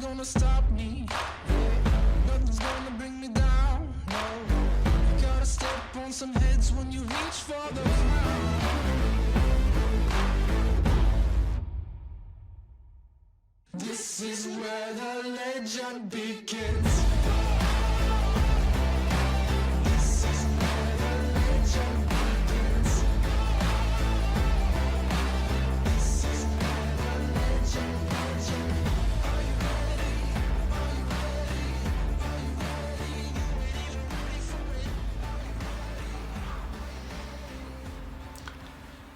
gonna stop me. Nothing's gonna bring me down. No, you gotta step on some heads when you reach for the crown. This is where the legend begins. This is where the legend begins. This is where the legend begins. Are you ready? Are you ready? Are you ready? Ready for it?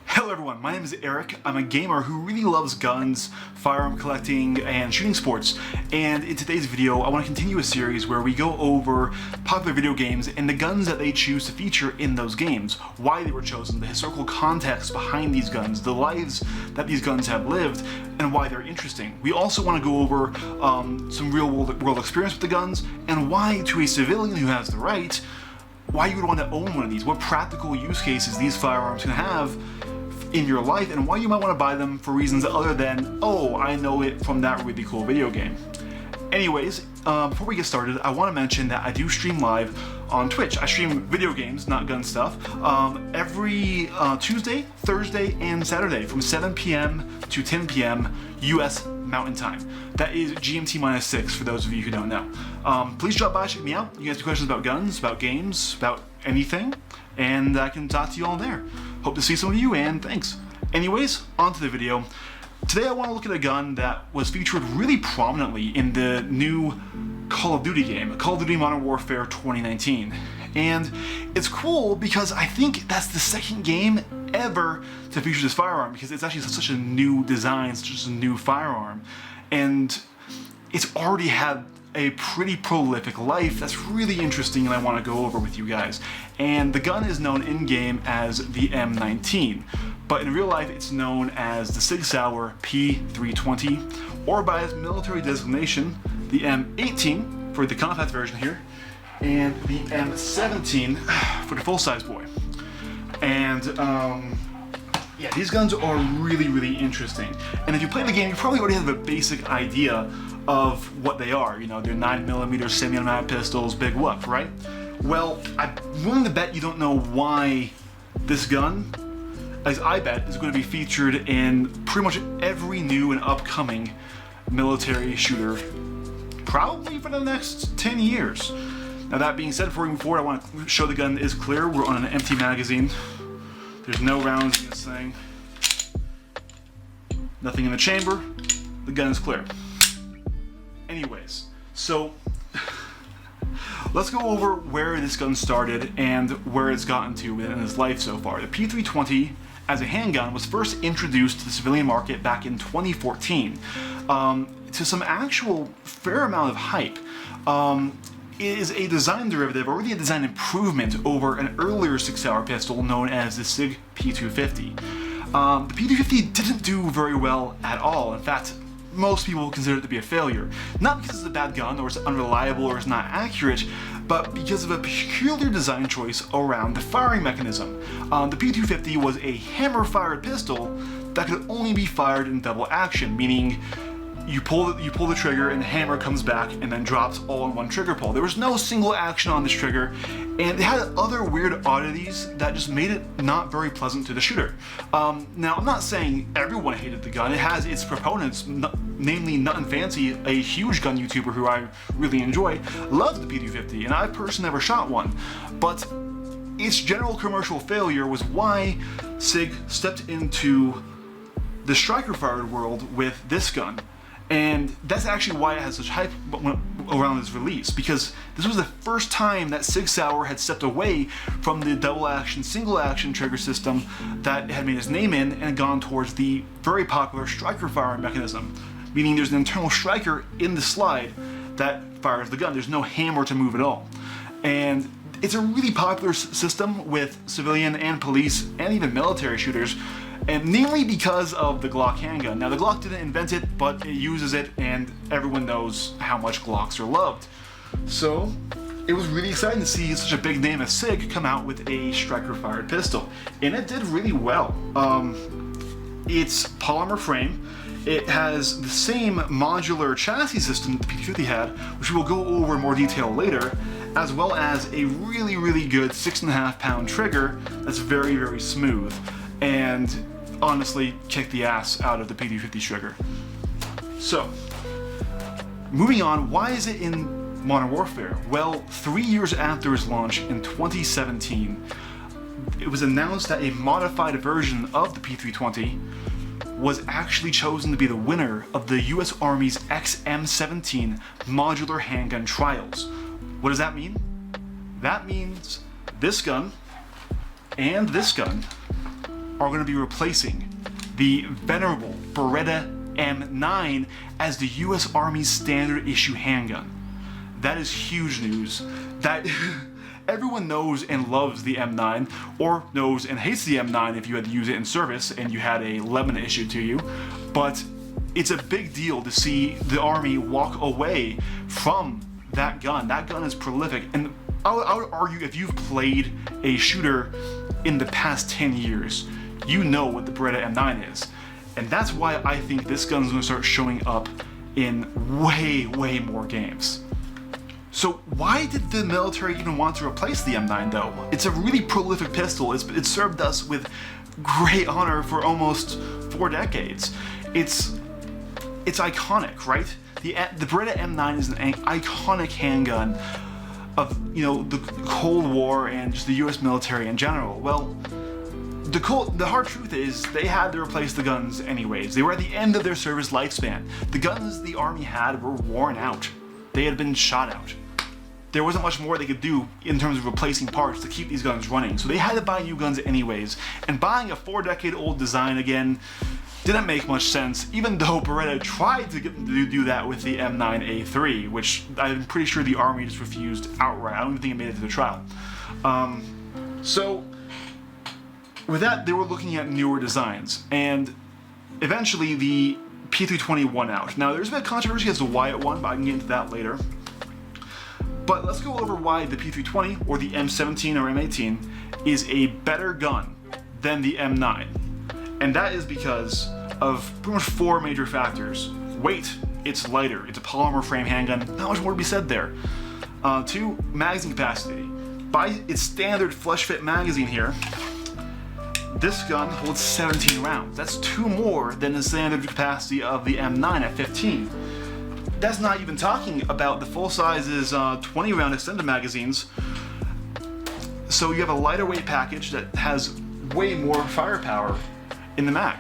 Hello everyone, my name is Eric. I'm a gamer who really loves guns, firearm collecting, and shooting sports. And in today's video, I want to continue a series where we go over popular video games and the guns that they choose to feature in those games, why they were chosen, the historical context behind these guns, the lives that these guns have lived, and why they're interesting. We also want to go over some real world experience with the guns, and why, to a civilian who has the right, why you would want to own one of these, what practical use cases these firearms can have in your life, and why you might want to buy them for reasons other than, oh, I know it from that really cool video game. Anyways, before we get started, I want to mention that I do stream live on Twitch. I stream video games, not gun stuff, every Tuesday, Thursday, and Saturday from 7 p.m. to 10 p.m. US Mountain Time. That is GMT -6 for those of you who don't know. Please drop by, check me out. You guys have questions about guns, about games, about anything, and I can talk to you all there. Hope to see some of you, and thanks. Anyways, on to the video. Today I want to look at a gun that was featured really prominently in the new Call of Duty game, Call of Duty Modern Warfare 2019. And it's cool because I think that's the second game ever to feature this firearm, because it's actually such a new design, such a new firearm. And it's already had a pretty prolific life that's really interesting, and I want to go over with you guys. And the gun is known in-game as the M19, but in real life it's known as the Sig Sauer P320, or by its military designation, the M18 for the compact version here, and the M17 for the full-size boy. And yeah, these guns are really interesting. And if you play the game, you probably already have a basic idea of what they are. You know, they're 9mm semi-automatic pistols, big whoop, right? Well, I'm willing to bet you don't know why this gun, as I bet, is going to be featured in pretty much every new and upcoming military shooter, probably for the next 10 years. Now that being said, before we move forward, I want to show the gun is clear. We're on an empty magazine. There's no rounds in this thing. Nothing in the chamber. The gun is clear. Anyways, so let's go over where this gun started and where it's gotten to in its life so far. The P320 as a handgun was first introduced to the civilian market back in 2014 to some actual fair amount of hype. It is a design derivative, or really a design improvement over an earlier Sig Sauer pistol known as the Sig P250. The P250 didn't do very well at all. In fact, most people consider it to be a failure. Not because it's a bad gun, or it's unreliable, or it's not accurate, but because of a peculiar design choice around the firing mechanism. The P250 was a hammer-fired pistol that could only be fired in double action, meaning you pull the trigger and the hammer comes back and then drops all in one trigger pull. There was no single action on this trigger, and it had other weird oddities that just made it not very pleasant to the shooter. Now, I'm not saying everyone hated the gun. It has its proponents, namely Nut and Fancy, a huge gun YouTuber who I really enjoy, loves the P250, and I've personally never shot one. But its general commercial failure was why Sig stepped into the striker-fired world with this gun. And that's actually why it has such hype around its release, because this was the first time that Sig Sauer had stepped away from the double action, single action trigger system that it had made its name in, and gone towards the very popular striker firing mechanism, meaning there's an internal striker in the slide that fires the gun. There's no hammer to move at all. And it's a really popular system with civilian and police and even military shooters, and mainly because of the Glock handgun. Now, the Glock didn't invent it, but it uses it, and everyone knows how much Glocks are loved. So it was really exciting to see such a big name as Sig come out with a striker-fired pistol, and it did really well. It's polymer frame. It has the same modular chassis system that the P320 had, which we'll go over in more detail later, as well as a really, really good 6.5 pound trigger that's very, very smooth, and honestly kick the ass out of the P350 trigger. So, moving on, why is it in Modern Warfare? Well, 3 years after its launch in 2017, it was announced that a modified version of the P320 was actually chosen to be the winner of the US Army's M19 modular handgun trials. What does that mean? That means this gun and this gun are going to be replacing the venerable Beretta M9 as the US Army's standard issue handgun. That is huge news. That everyone knows and loves the M9, or knows and hates the M9 if you had to use it in service and you had a lemon issued to you, but it's a big deal to see the Army walk away from that gun. That gun is prolific, and I would argue if you've played a shooter in the past 10 years, you know what the Beretta M9 is. And that's why I think this gun's gonna start showing up in way, way more games. So why did the military even want to replace the M9 though? It's a really prolific pistol. It's served us with great honor for almost 4 decades. It's iconic, right? The Beretta M9 is an iconic handgun of, you know, the Cold War and just the US military in general. Well, the hard truth is they had to replace the guns anyways. They were at the end of their service lifespan. The guns the Army had were worn out. They had been shot out. There wasn't much more they could do in terms of replacing parts to keep these guns running, so they had to buy new guns anyways. And buying a 4-decade-old design again didn't make much sense, even though Beretta tried to get them to do that with the M9A3, which I'm pretty sure the Army just refused outright. I don't even think it made it to the trial. So with that, they were looking at newer designs, and eventually the P320 won out. Now there's a bit of controversy as to why it won, but I can get into that later. But let's go over why the P320, or the M17 or M18, is a better gun than the M9. And that is because of pretty much 4 major factors. Weight, it's lighter, it's a polymer frame handgun, not much more to be said there. 2, magazine capacity. By its standard flush fit magazine here, this gun holds 17 rounds. That's 2 more than the standard capacity of the M9 at 15. That's not even talking about the full sizes 20 round extended magazines. So you have a lighter weight package that has way more firepower in the mag.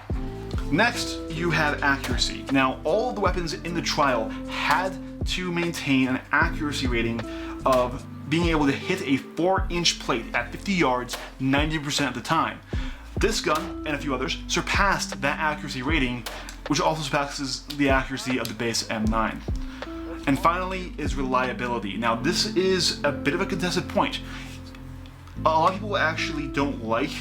Next, you have accuracy. Now, all of the weapons in the trial had to maintain an accuracy rating of being able to hit a 4-inch plate at 50 yards 90% of the time. This gun, and a few others, surpassed that accuracy rating, which also surpasses the accuracy of the base M9. And finally is reliability. Now this is a bit of a contested point. A lot of people actually don't like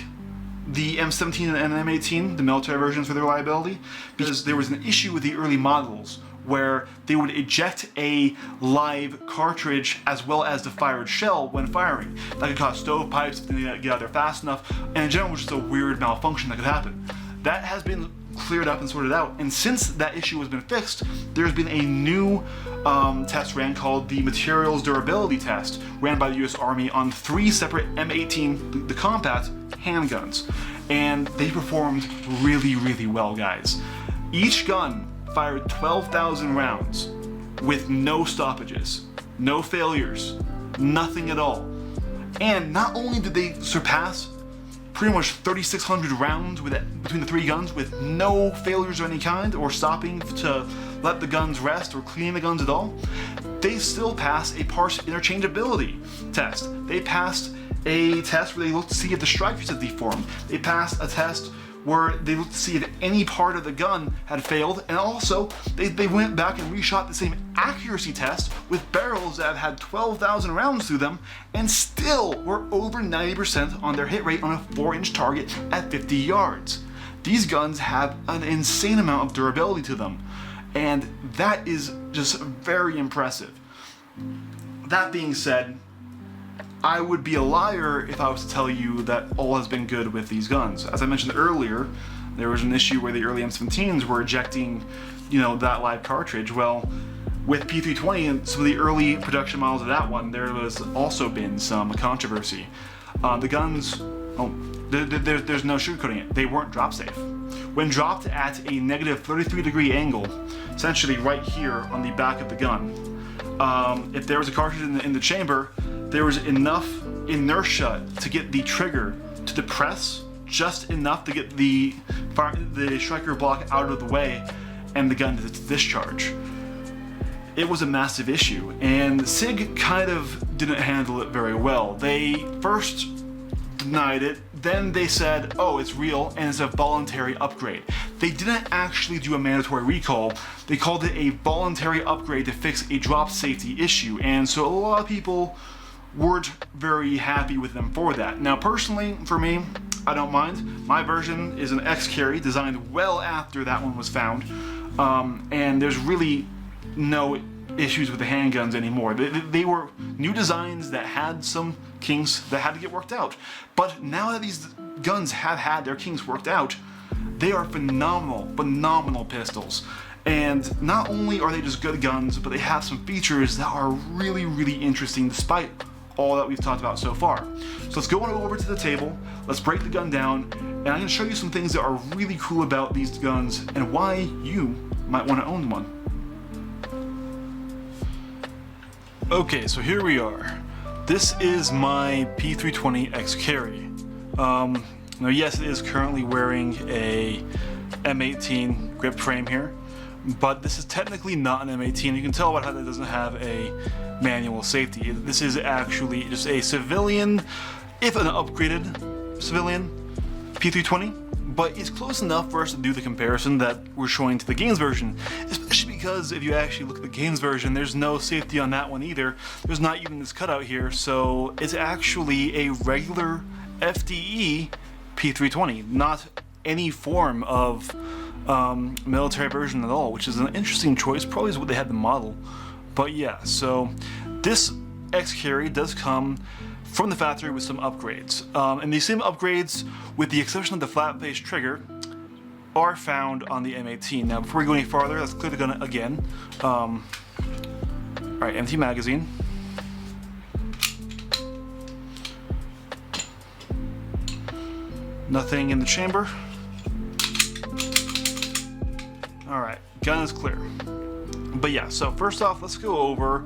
the M17 and M18, the military versions, for their reliability, because there was an issue with the early models where they would eject a live cartridge as well as the fired shell when firing. That could cause stovepipes if they didn't get out there fast enough, and in general was just a weird malfunction that could happen. That has been cleared up and sorted out, and since that issue has been fixed, there's been a new test ran called the Materials Durability Test, ran by the US Army on 3 separate M18, the compact, handguns, and they performed really, really well, guys. Each gun fired 12,000 rounds with no stoppages, no failures, nothing at all. And not only did they surpass pretty much 3,600 rounds between the 3 guns with no failures of any kind or stopping to let the guns rest or clean the guns at all, they still passed a parts interchangeability test. They passed a test where they looked to see if the strikers had deformed. They passed a test where they looked to see if any part of the gun had failed, and also they went back and reshot the same accuracy test with barrels that had 12,000 rounds through them and still were over 90% on their hit rate on a 4-inch target at 50 yards. These guns have an insane amount of durability to them, and that is just very impressive. That being said, I would be a liar if I was to tell you that all has been good with these guns. As I mentioned earlier, There was an issue where the early M19s were ejecting, that live cartridge. Well, with P320 and some of the early production models of that one, there was also been some controversy. The guns, there's no sugarcoating it. They weren't drop safe. When dropped at a negative 33-degree angle, essentially right here on the back of the gun, if there was a cartridge in the chamber, there was enough inertia to get the trigger to depress just enough to get the striker block out of the way and the gun to discharge. It was a massive issue, and Sig kind of didn't handle it very well. They first denied it, then they said, oh, it's real and it's a voluntary upgrade. They didn't actually do a mandatory recall. They called it a voluntary upgrade to fix a drop safety issue, and so a lot of people weren't very happy with them for that. Now, personally, for me, I don't mind. My version is an X carry designed well after that one was found, and there's really no issues with the handguns anymore. They were new designs that had some kinks that had to get worked out. But now that these guns have had their kinks worked out, they are phenomenal pistols. And not only are they just good guns, but they have some features that are really interesting despite all that we've talked about so far. So let's go on over to the table, let's break the gun down, and I'm going to show you some things that are really cool about these guns and why you might want to own one. Okay, so here we are. This is my P320 X Carry. Now yes, it is currently wearing a M19 grip frame here, but this is technically not an M18. You can tell by how it doesn't have a manual safety. This is actually just a civilian, if an upgraded civilian, P320, but it's close enough for us to do the comparison that we're showing to the games version, especially because if you actually look at the games version, there's no safety on that one either. There's not even this cutout here, so it's actually a regular FDE P320, not any form of military version at all, which is an interesting choice. Probably is what they had the model. But yeah, so this X Carry does come from the factory with some upgrades. And these same upgrades, with the exception of the flat face trigger, are found on the M18. Now, before we go any farther, let's clear the gun again. Alright, empty magazine. Nothing in the chamber. Alright, gun is clear. But yeah, so first off, let's go over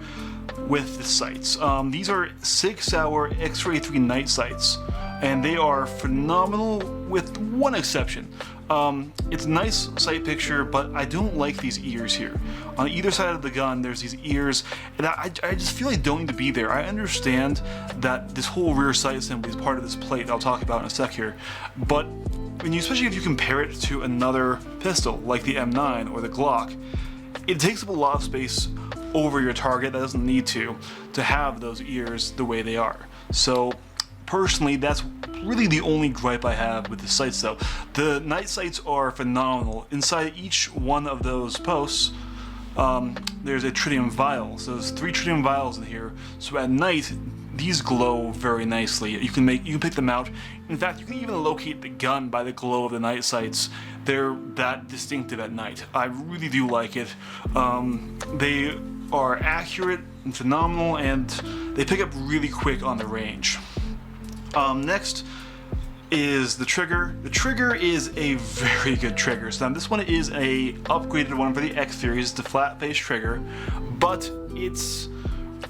with the sights. These are Sig Sauer X-Ray 3 night sights, and they are phenomenal with one exception. It's a nice sight picture, but I don't like these ears here. On either side of the gun, there's these ears, and I just feel they don't need to be there. I understand that this whole rear sight assembly is part of this plate that I'll talk about in a sec here, but especially if you compare it to another pistol like the M9 or the Glock, it takes up a lot of space over your target that doesn't need to have those ears the way they are. So personally, that's really the only gripe I have with the sights though. The night sights are phenomenal. Inside each one of those posts, there's a tritium vial. So there's 3 tritium vials in here. So at night, these glow very nicely. You can pick them out. In fact, you can even locate the gun by the glow of the night sights. They're that distinctive at night. I really do like it. They are accurate and phenomenal, and they pick up really quick on the range. Next is the trigger. The trigger is a very good trigger. So now this one is a upgraded one for the X series, the flat face trigger, but it's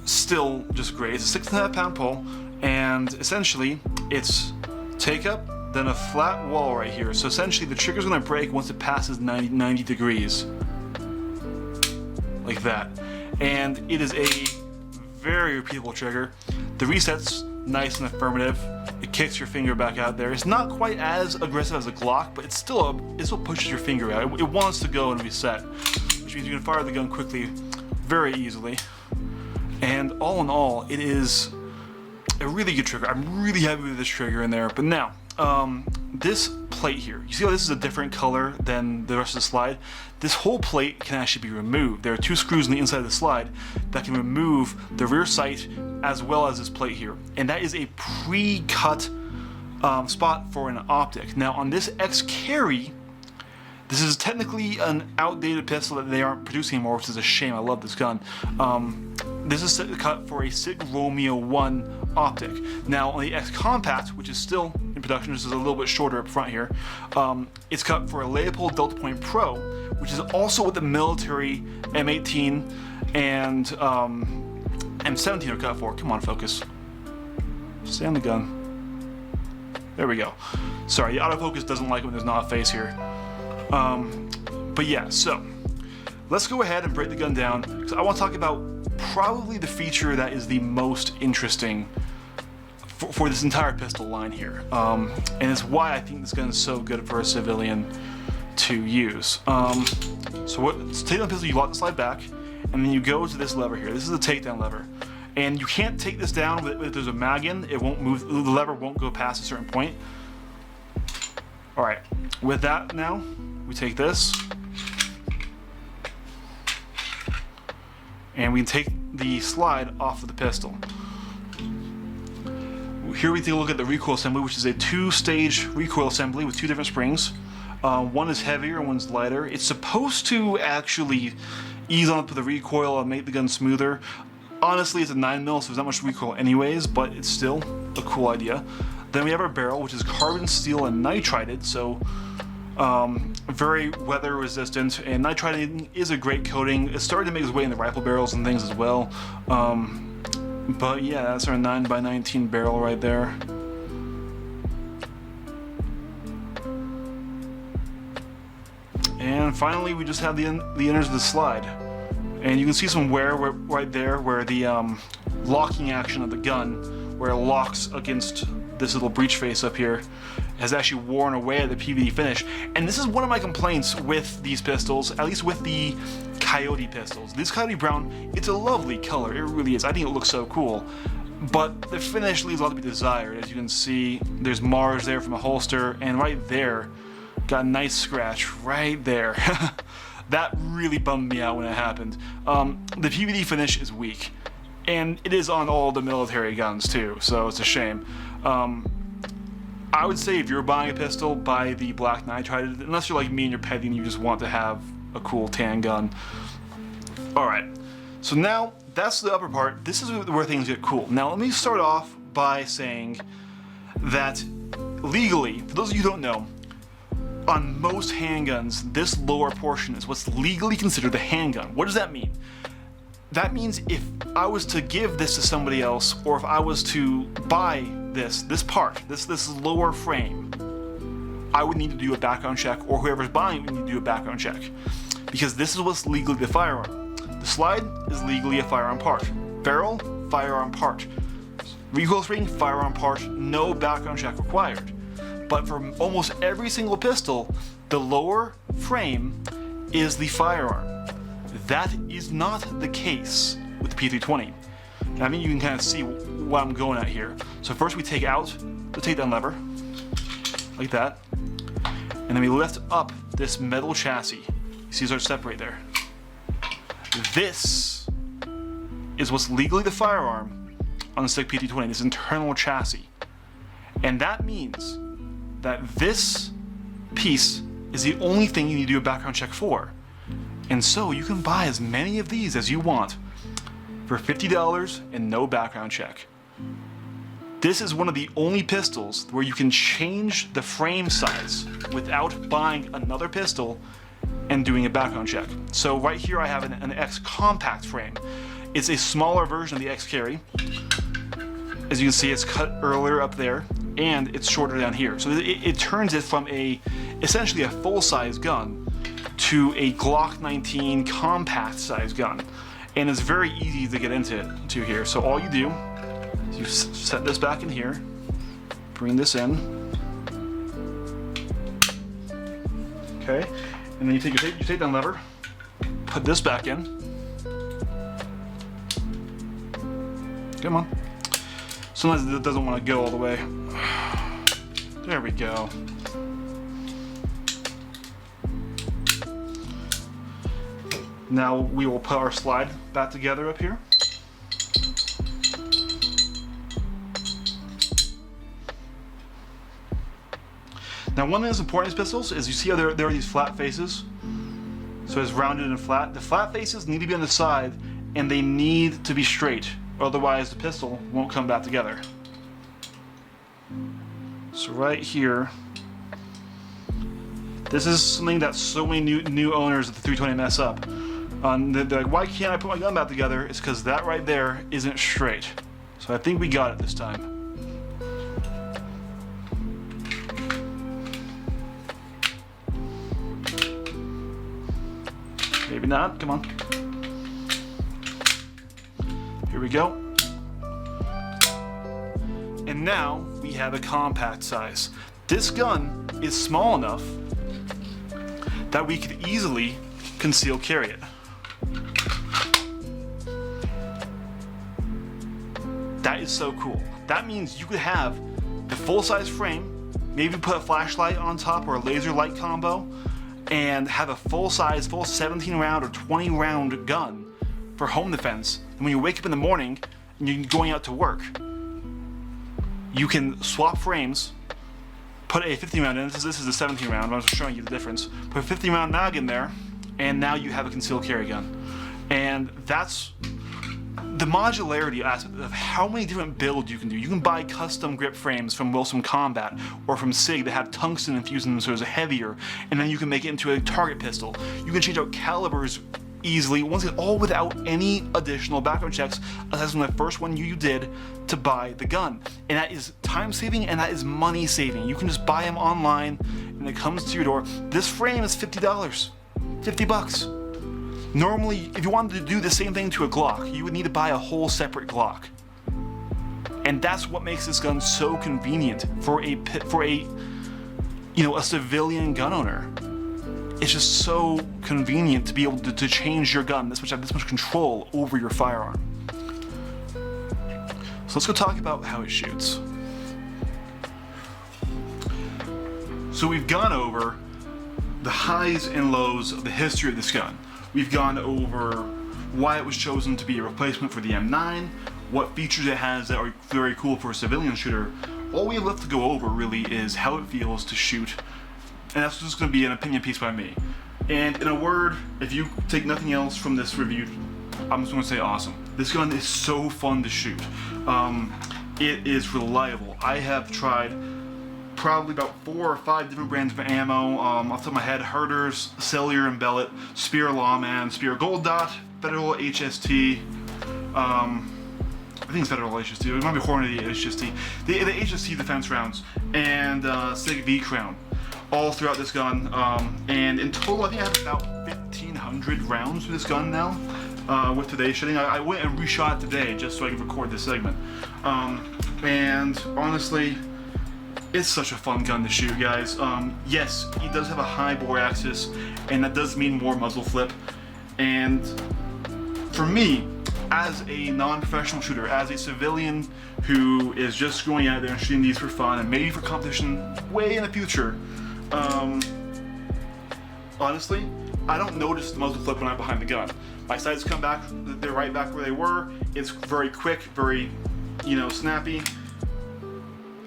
still just great. It's a 6.5 pound pull, and essentially it's take up, then a flat wall right here. So essentially the trigger's gonna break once it passes 90 degrees. Like that. And it is a very repeatable trigger. The reset's nice and affirmative. It kicks your finger back out there. It's not quite as aggressive as a Glock, but it still pushes your finger out. It wants to go and reset, which means you can fire the gun quickly, very easily. And all in all, it is a really good trigger. I'm really happy with this trigger in there. But now, this plate here, you see how this is a different color than the rest of the slide? This whole plate can actually be removed. There are 2 screws on the inside of the slide that can remove the rear sight as well as this plate here. And that is a pre-cut spot for an optic. Now on this X Carry, This is technically an outdated pistol that they aren't producing anymore, which is a shame. I love this gun. This is cut for a Sig Romeo 1 optic. Now on the X Compact, which is still in production, this is a little bit shorter up front here, it's cut for a liable Delta Point Pro, which is also what the military M19 and M19 are cut for. Come on, focus. Stay on the gun. There we go. Sorry, the autofocus doesn't like it when there's not a face here. But yeah, so let's go ahead and break the gun down, because I want to talk about probably the feature that is the most interesting for this entire pistol line here, and it's why I think this gun is so good for a civilian to use. So take down the pistol, you lock the slide back, and then you go to this lever here. This is the takedown lever, and you can't take this down if there's a mag in. It won't move. The lever won't go past a certain point. All right, with that now, we take this, and we can take the slide off of the pistol. Here we take a look at the recoil assembly, which is a two-stage recoil assembly with two different springs. One is heavier and one's lighter. It's supposed to actually ease on up the recoil and make the gun smoother. Honestly, it's a 9mm, so there's not much recoil anyways, but it's still a cool idea. Then we have our barrel, which is carbon steel and nitrided, so very weather resistant, and nitriding is a great coating. It's starting to make its way in the rifle barrels and things as well. But yeah, that's our 9x19 barrel right there. And finally, we just have the inners of the slide. And you can see some wear right there where the locking action of the gun, where it locks against this little breech face up here, has actually worn away at the PVD finish. And this is one of my complaints with these pistols, at least with the Coyote pistols. This Coyote Brown, it's a lovely color, it really is. I think it looks so cool. But the finish leaves a lot to be desired. As you can see, there's Mars there from a holster, and right there, got a nice scratch right there. That really bummed me out when it happened. The PVD finish is weak, and it is on all the military guns too, so it's a shame. I would say if you're buying a pistol, buy the black nitrided, unless you're like me and you're petty and you just want to have a cool tan gun. Alright, so now that's the upper part. This is where things get cool. Now let me start off by saying that legally, for those of you who don't know, on most handguns, this lower portion is what's legally considered a handgun. What does that mean? That means if I was to give this to somebody else, or if I was to buy this part, this lower frame, I would need to do a background check, or whoever's buying it would need to do a background check. Because this is what's legally the firearm. The slide is legally a firearm part. Barrel, firearm part. Recoil spring, firearm part, no background check required. But for almost every single pistol, the lower frame is the firearm. That is not the case with the P320. And I mean, you can kind of see what I'm going at here. So first we take out the takedown lever, like that, and then we lift up this metal chassis. You see it starts to separate there. This is what's legally the firearm on the Sig P320, this internal chassis. And that means that this piece is the only thing you need to do a background check for. And so you can buy as many of these as you want for $50 and no background check. This is one of the only pistols where you can change the frame size without buying another pistol and doing a background check. So right here I have an X compact frame. It's a smaller version of the X Carry. As you can see, it's cut earlier up there, and it's shorter down here. So it turns it from essentially a full-size gun to a Glock 19 compact size gun. And it's very easy to get into here. So all you do is you set this back in here, bring this in, okay, and then you take your takedown lever, put this back in. Come on. Sometimes it doesn't want to go all the way. There we go. Now we will put our slide back together up here. Now, one thing that's important in pistols is you see how there are these flat faces. So it's rounded and flat. The flat faces need to be on the side, and they need to be straight. Otherwise, the pistol won't come back together. So right here, this is something that so many new owners of the 320 mess up. They're like, why can't I put my gun back together? It's because that right there isn't straight. So I think we got it this time. Maybe not, come on. Here we go. And now we have a compact size. This gun is small enough that we could easily conceal carry it. That is so cool. That means you could have the full-size frame, maybe put a flashlight on top or a laser light combo, and have a full-size, full 17-round or 20-round gun for home defense. And when you wake up in the morning and you're going out to work, you can swap frames, put a 15-round in. This is a 17-round, I'm just showing you the difference. Put a 15-round mag in there, and now you have a concealed carry gun. And that's the modularity aspect of how many different builds you can do. You can buy custom grip frames from Wilson Combat or from Sig that have tungsten infused in them so it's heavier, and then you can make it into a target pistol. You can change out calibers easily, once again, all without any additional background checks, aside from the first one you did to buy the gun. And that is time saving and that is money saving. You can just buy them online and it comes to your door. This frame is $50, 50 bucks. Normally, if you wanted to do the same thing to a Glock, you would need to buy a whole separate Glock. And that's what makes this gun so convenient for a civilian gun owner. It's just so convenient to be able to change your gun, have this much control over your firearm. So let's go talk about how it shoots. So we've gone over the highs and lows of the history of this gun. We've gone over why it was chosen to be a replacement for the M9, what features it has that are very cool for a civilian shooter. All we have left to go over really is how it feels to shoot, and that's just going to be an opinion piece by me. And in a word, if you take nothing else from this review, I'm just going to say awesome. This gun is so fun to shoot. It is reliable. I have tried probably about 4 or 5 different brands of ammo, off the top of my head: Herder's, Cellular and Bellet, Spear Lawman, Spear Gold Dot, Federal HST, I think it's Federal HST, it might be Hornady HST, the HST defense rounds, and Sig V Crown, all throughout this gun. And in total, I think I have about 1,500 rounds with this gun now, with today's shooting. I went and reshot it today just so I could record this segment. And honestly, it's such a fun gun to shoot, guys. Yes, it does have a high bore axis, and that does mean more muzzle flip. And for me, as a non-professional shooter, as a civilian who is just going out there and shooting these for fun and maybe for competition way in the future, honestly, I don't notice the muzzle flip when I'm behind the gun. My sights come back, they're right back where they were. It's very quick, very, snappy.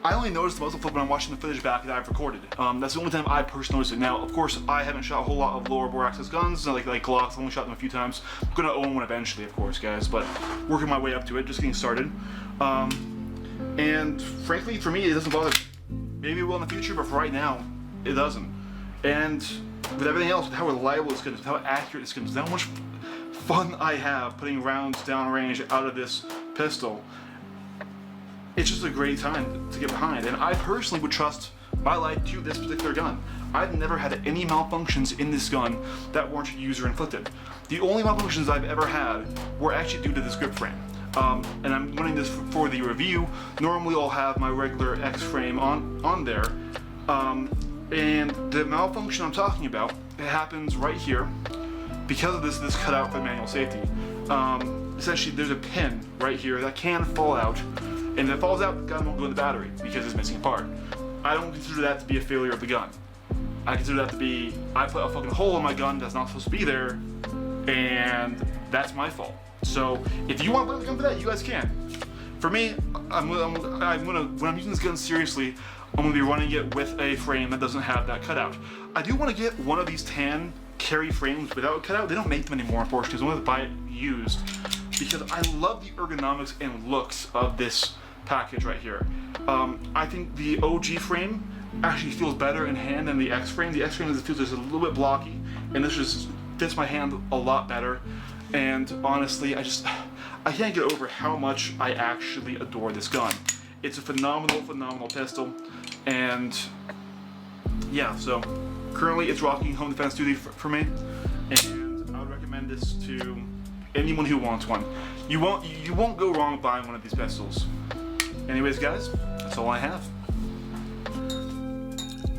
I only noticed the muzzle flip when I'm watching the footage back that I've recorded. That's the only time I personally noticed it. Now, of course, I haven't shot a whole lot of lower bore axis guns, like Glocks. I've only shot them a few times. I'm gonna own one eventually, of course, guys, but working my way up to it, just getting started. And frankly, for me, it doesn't bother me. Maybe it will in the future, but for right now, it doesn't. And with everything else, with how reliable it's gonna be, with how accurate it's gonna be, with how much fun I have putting rounds downrange out of this pistol, it's just a great time to get behind. And I personally would trust my life to this particular gun. I've never had any malfunctions in this gun that weren't user inflicted. The only malfunctions I've ever had were actually due to this grip frame. And I'm running this for the review. Normally I'll have my regular X frame on there. And the malfunction I'm talking about, it happens right here because of this cutout for manual safety. Essentially there's a pin right here that can fall out. And if it falls out, the gun won't go in the battery because it's missing a part. I don't consider that to be a failure of the gun. I consider that to be, I put a fucking hole in my gun that's not supposed to be there, and that's my fault. So if you want to blame the gun for that, you guys can. For me, when I'm using this gun seriously, I'm going to be running it with a frame that doesn't have that cutout. I do want to get one of these tan carry frames without a cutout. They don't make them anymore, unfortunately, so I'm going to buy it used because I love the ergonomics and looks of this package right here. I think the OG frame actually feels better in hand than the X frame. The X frame feels just a little bit blocky, and this just fits my hand a lot better. And honestly, I can't get over how much I actually adore this gun. It's a phenomenal pistol, and yeah, so currently it's rocking home defense duty for me, and I would recommend this to anyone who wants one. You won't go wrong buying one of these pistols. Anyways, guys, that's all I have.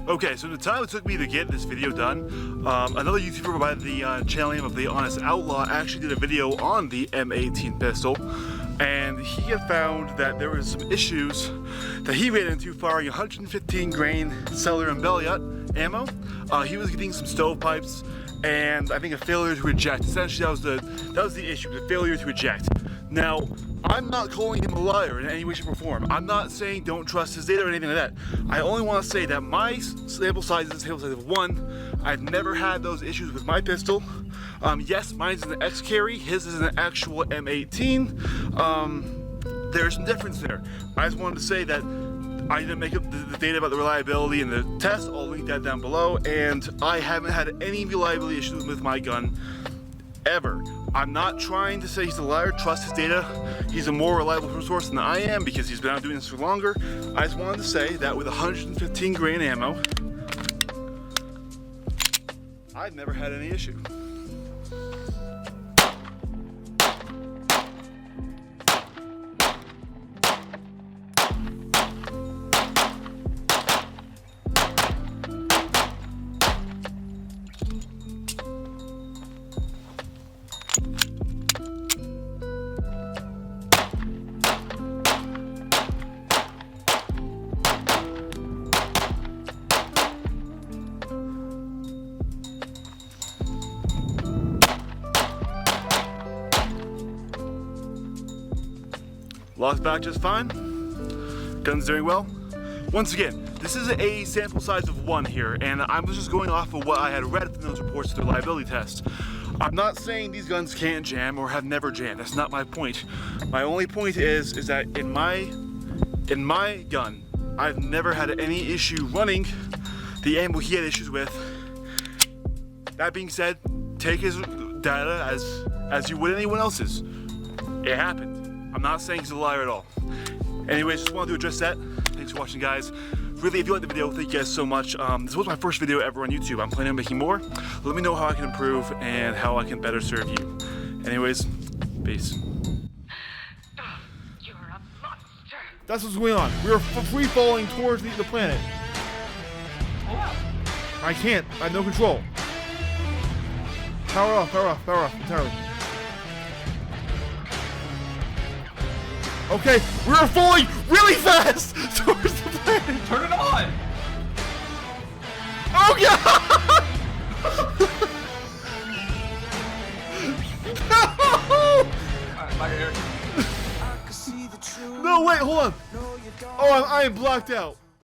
Okay, so the time it took me to get this video done, another YouTuber by the channel name of The Honest Outlaw actually did a video on the M19 pistol, and he had found that there was some issues that he ran into firing 115 grain cellular and Belliot ammo. He was getting some stovepipes and I think a failure to eject. Essentially, that was the issue, the failure to eject. Now, I'm not calling him a liar in any way, shape, or form. I'm not saying don't trust his data or anything like that. I only want to say that my sample size is a sample size of 1. I've never had those issues with my pistol. Yes, mine's an X carry, his is an actual M18. There's some difference there. I just wanted to say that I didn't make up the data about the reliability and the test. I'll link that down below. And I haven't had any reliability issues with my gun ever. I'm not trying to say he's a liar. Trust his data. He's a more reliable source than I am because he's been out doing this for longer. I just wanted to say that with 115 grain ammo, I've never had any issue. Locked back just fine. Gun's doing well. Once again, this is a sample size of 1 here, and I'm just going off of what I had read from those reports of their liability tests. I'm not saying these guns can't jam or have never jammed. That's not my point. My only point is that in my gun, I've never had any issue running the ammo he had issues with. That being said, take his data as you would anyone else's. It happened. I'm not saying he's a liar at all. Anyways, just wanted to address that. Thanks for watching, guys. Really, if you liked the video, thank you guys so much. This was my first video ever on YouTube. I'm planning on making more. Let me know how I can improve and how I can better serve you. Anyways, peace. You're a monster. That's what's going on. We are free falling towards the planet. I can't. I have no control. Power off entirely. Okay, we're falling really fast towards the planet. Turn it on! Oh god! No! Alright, bye, Eric. No, wait, hold on. Oh, I am blocked out.